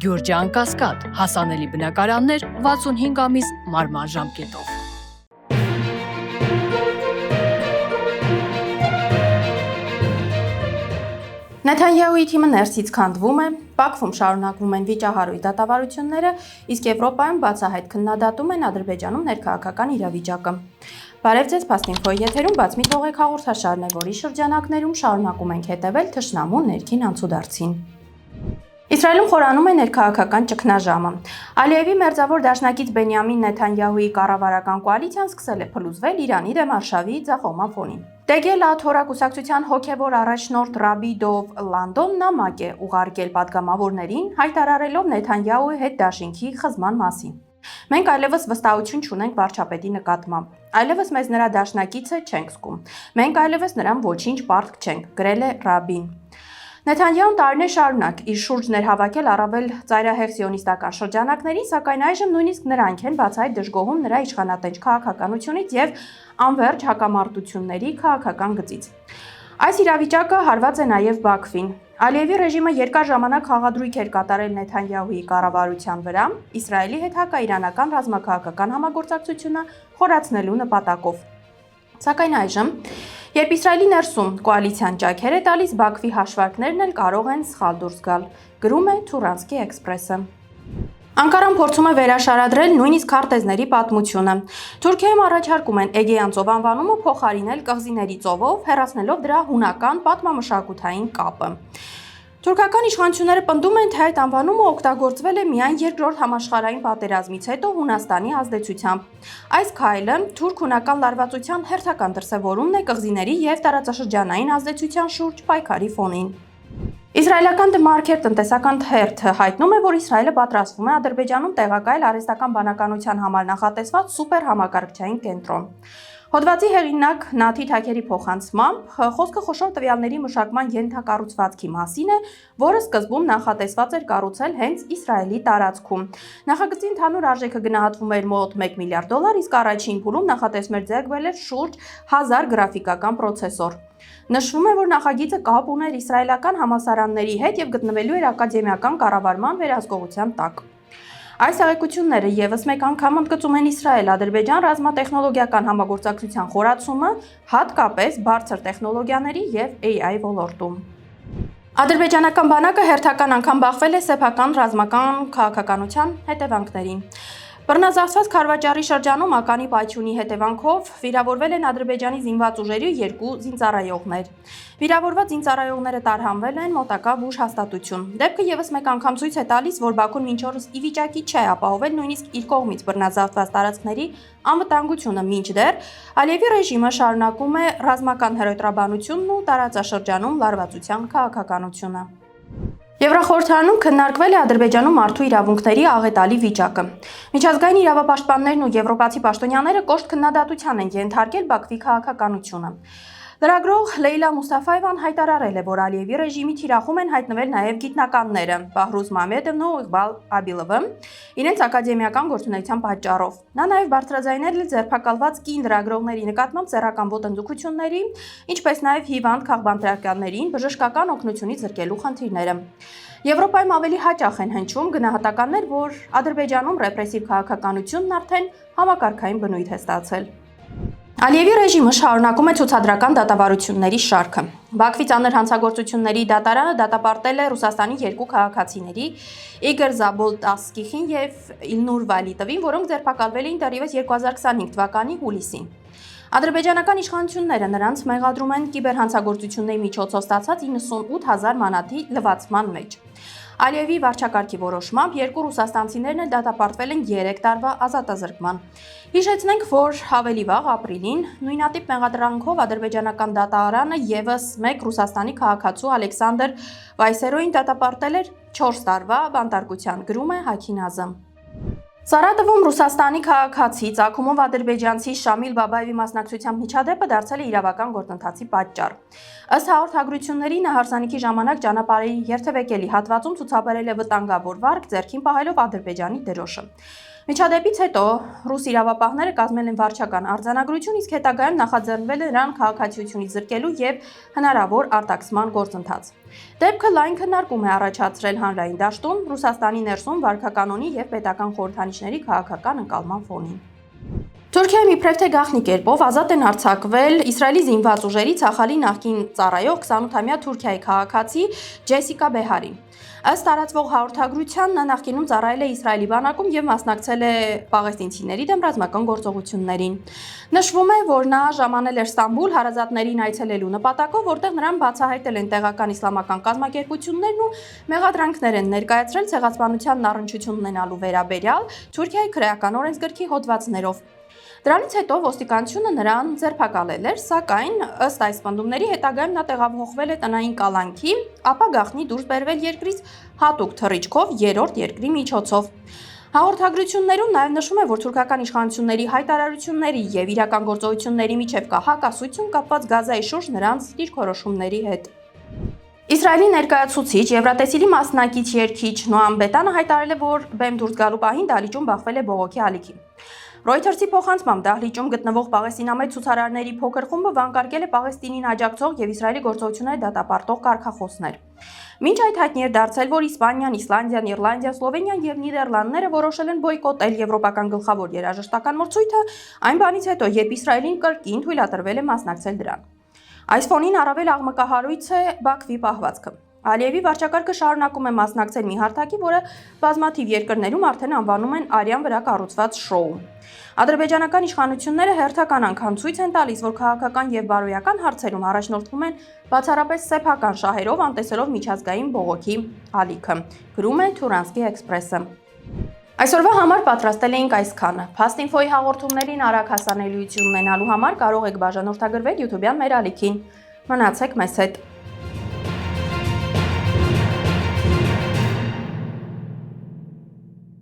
Գյուրջան Կասկադ, հասանելի բնակարաններ 65 ամիս մարման ժամկետով։ Նեթանյահուի թիմը ներսից քանդվում է, Բաքվում շարունակվում են վիճահարույց դատավարությունները, իսկ Եվրոպայում բացահայտ քննադատում են Ադրբեջանում ներքաղաքական իրավիճակը։ Բարև ձեզ, Փաստինֆոյի եթերում բաց մի թողեք հաղորդաշարն է, որի շրջանակներում շարունակում ենք հետևել թշնամու ներքին անցուդարձին։ Իսրայելում խորանում է ներքաղաքական ճգնաժամը։ Ալիևի մերձավոր դաշնակից Բենյամին Նեթանյահուի կառավարական կոալիցիան սկսել է փլուզվել Իրանի դեմ արշավի ձախողման ֆոնին։ Դեգել Աթորա կուսակցության հոգևոր առաջնորդ Ռաբի Դով Լանդոն նամակ է ուղարկել պատգամավորներին, հայտարարելով Նեթանյահուի հետ դաշինքի խզման մասին։ Մենք այլևս վստահություն չունենք վարչապետի նկատմամբ։ Այլևս մեզ նրա դաշնակիցը չենք զգում։ Մենք այլևս նրան ոչինչ պարտք չենք, գրել է Ռաբին։ Նեթանյահուն տարիներ շարունակ իր շուրջ ներհավաքել առավել ծայրահեղ սիոնիստական շրջանակներին, սակայն այժմ նույնիսկ նրանք են բացահայտ դժգոհում նրա իշխանատենչ քաղաքականությունից եւ անվերջ հակամարտությունների քաղաքական գծից։ Այս իրավիճակը հարված է նաեւ Բաքվին։ Ալիևի ռեժիմը երկար ժամանակ խաղադրույք էր կատարել Նեթանյահուի կառավարության վրա, Իսրայելի հետ հակաիրանական ռազմաքաղաքական համագործակցությունը խորացնելու նպատակով։ Սակայն այժմ, երբ Իսրայելի ներսում կոալիցիան ճաքեր է տալիս, Բաքվի հաշվարկներն էլ կարող են սխալ դուրս գալ, գրում է Թուրանսկի էքսպրեսը։ Անկարան փորձում է վերաշարադրել նույնիսկ քարտեզների պատմությունը։ Թուրքիայում առաջարկում են Էգեյան ծով անվանումը փոխարինել կղզիների ծովով, հեռացնելով դրա հունական պատմամշակութային կապը։ Թուրքական իշխանությունները պնդում են, թե այդ անվանումը օգտագործվել է միայն Երկրորդ համաշխարհային պատերազմից հետո Հունաստանի ազդեցությամբ։ Այս քայլը թուրք-հունական լարվածության հերթական դրսևորումն է կղզիների եւ տարածաշրջանային ազդեցության շուրջ պայքարի ֆոնին։ Իսրայելական The Marker տնտեսական թերթը հայտնում է, որ Իսրայելը պատրաստվում է Ադրբեջանում տեղակայել արհեստական բանականության համար նախատեսված սուպեր համակարգչային կենտրոն։ Հոդվածի հեղինակ Նաթի Թաքերի փոխանցմամբ խոսքը խոշոր տվյալների մշակման ենթակառուցվածքի մասին է, որը սկզբում նախատեսված էր կառուցել հենց Իսրայելի տարածքում։ Նախագծի ընդհանուր արժեքը գնահատվում էր մոտ $1 միլիարդ, իսկ առաջին փուլում նախատեսվում էր ձեռք բերել շուրջ 1000 գրաֆիկական պրոցեսոր։ Նշվում է, որ նախագիծը կապ ուներ իսրայելական համալսարանների հետ եւ գտնվելու էր ակադեմիական կառավարման վերահսկողության տակ։ Այս աղեկությունները եւս մեկ անգամ ընդգծում են Իսրայել-Ադրբեջան ռազմատեխնոլոգիական համագործակցության խորացումը, հատկապես բարձր տեխնոլոգիաների եւ AI ոլորտում։ Ադրբեջանական բանակը հերթական անգամ բախվել է սեփական ռազմական քաղաքականության հետևանքներին։ Բռնազավթված Քարվաճառի շրջանում ականի պայթյունի հետևանքով վիրավորվել են Ադրբեջանի զինված ուժերի 2 զինծառայողներ։ Վիրավորված զինծառայողները տարհանվել են մոտակա բուժ հաստատություն։ Դեպքը եւս մեկ անգամ ցույց է տալիս, որ Բաքուն մինչ օրս ի վիճակի չէ ապահովել նույնիսկ իր կողմից բռնազավթված տարածքների անվտանգությունը, մինչդեռ Ալիևի ռեժիմը շարունակում է ռազմական հերոյտրաբանությունն ու տարածաշրջանում լարվածության քաղաքականությունը։ Եվրախորհրդարանում քննարկվել է Ադրբեջանում մարդու իրավունքների աղետալի վիճակը։ Միջազգային իրավապաշտպաններն ու եվրոպացի պաշտոնյաները կոշտ քննադատության են ենթարկել Բաքվի քաղաքականությունը։ Լրագրող Լեյլա Մուստաֆայևան հայտարարել է, որ Ալիևի ռեժիմի թիրախում են հայտնվել նաև գիտնականները Բահրուզ Մամեդովն ու Իղբալ Աբիլովը իրենց ակադեմիական գործունեության պատճառով։ Նա նաև բարձրաձայնել է ձերբակալված կին լրագրողների նկատմամբ սեռական ոտնձգությունների, ինչպես նաև հիվանդ քաղբանտարկյալներին բժշկական օգնությունից զրկելու խնդիրները։ Եվրոպայում ավելի հաճախ են հնչում գնահատականներ, որ Ադրբեջանում ռեպրեսիվ քաղաքականությունն արդեն համակարգային բնույթ է ստացել։ Ալիևի ռեժիմը շարունակում է ցուցադրական դատավարությունների շարքը։ Բաքվի ծանր հանցագործությունների դատարանը դատապարտել է Ռուսաստանի 2 քաղաքացիների՝ Իգոր Զաբոլտասկիխին եւ Իլնուր Վալիտովին, որոնք ձերբակալվել էին դեռևս 2025 թվականի հուլիսին։ Ադրբեջանական իշխանությունները նրանց մեղադրում են կիբերհանցագործությունների միջոցով ստացած 98,000 մանաթի լվացման մեջ։ Ալիևի վարչակարգի որոշմամբ 2 ռուսաստանցիներն էլ դատապարտվել են 3 տարվա ազատազրկման։ Հիշեցնենք, որ ավելի վաղ ապրիլին նույնատիպ մեղադրանքով ադրբեջանական դատարանը եւս մեկ Ռուսաստանի քաղաքացու Ալեքսանդր Վայսերոին դատապարտել էր 4 տարվա բանտարկության, գրում է Հաքինազը։ Սարատովում Ռուսաստանի քաղաքացի ծագումով ադրբեջանցի Շամիլ Բաբաևի մասնակցությամբ միջադեպը դարձել է իրավական գործընթացի պատճառ։ Ըստ հաղորդագրությունների նա հարսանիքի ժամանակ ճանապարհի երթևեկելի հատվածում ցուցաբերել է վտանգավոր վարք, ձեռքին պահելով Ադրբեջանի դրոշը։ Միջադեպից հետո ռուս իրավապահները կազմել են վարչական արձանագրություն, իսկ հետագայում նախաձեռնվել է նրան քաղաքացիությունից զրկելու եւ հնարավոր արտաքսման գործընթաց։ Դեպքը լայն քննարկում է առաջացրել հանրային դաշտում Ռուսաստանի ներսում վարքականոնի եւ պետական խորհրդանիշների քաղաքական ընկալման ֆոնին։ Թուրքիայում իբրև թե գաղտնի կերպով ազատ են արձակվել Իսրայելի զինված ուժերի Ցախալի նախկին ծառայող 28-ամյա Թուրքիայի քաղաքացի Ջեսիկա Բեհարին։ Ըստ տարածվող հաղորդագրության նա նախկինում ծառայել է Իսրայելի բանակում եւ մասնակցել է պաղեստինցիների դեմ ռազմական գործողություններին։ Նշվում է, որ նա ժամանել էր Ստամբուլ հարազատներին այցելելու նպատակով, որտեղ նրան բացահայտել են տեղական իսլամական կազմակերպություններն ու մեղադրանքներ են ներկայացրել ցեղասպանության առնչություն ունենալու վերաբերյալ Թուրքիայի քրեական օրենսգրքի հոդվածներով։ Դրանից հետո ոստիկանությունը նրան ձերբակալել էր, սակայն ըստ այս պնդումների հետագայում նա տեղափոխվել է տնային կալանքի, ապա գաղտնի դուրս բերվել երկրից հատուկ թռիչքով երրորդ երկրի միջոցով։ Հաղորդագրություններում նաև նշվում է, որ թուրքական իշխանությունների հայտարարությունների եւ իրական գործողությունների միջև կա հակասություն կապված Գազայի շուրջ նրանց դիրքորոշումների հետ։ Իսրայելի ներկայացուցիչ Եվրատեսիլի մասնակից երգիչ Նոամ Բետանը հայտարարել է, որ բեմ դուրս գալու պահին դահլիճում բախվել է բողոքի ալիքի։ Reuters-ի փոխանցմամբ դահլիճում գտնվող պաղեստինամետ ցուցարարների փոքր խումբը վանկարկել է Պաղեստինին աջակցող եւ Իսրայելի գործողությունները դատապարտող կարգախոսներ։ Մինչ այդ հայտնի էր դարձել, որ Իսպանիան, Իսլանդիան, Իռլանդիան, Սլովենիան եւ Նիդերլանդները որոշել են բոյկոտել եվրոպական գլխավոր երաժշտական մրցույթը այն բանից հետո, երբ Իսրայելին կրկին թույլատրվել է մասնակցել դրան։ Այս ֆոնին առավել աղմկահարույց է Բաքվի պահվածքը։ Ալիևի վարչակարգը շարունակում է մասնակցել մի հարթակի, որը բազմաթիվ երկրներում արդեն անվանում են արյան վրա կառուցված շոու։ Ադրբեջանական իշխանությունները հերթական անգամ ցույց են տալիս, որ քաղաքական եւ բարոյական հարցերում առաջնորդվում են բացառապես սեփական շահերով, անտեսելով միջազգային բողոքի ալիքը, գրում է Թուրանսկի էքսպրեսը։ Այսօրվա համար պատրաստել էինք այսքանը։ Fast-Info-ի հաղորդումներին արագ հասանելիություն ունենալու համար կարող եք բաժանորդագրվել YouTube-յան մեր ալիքին։ Մնացեք մեզ հետ։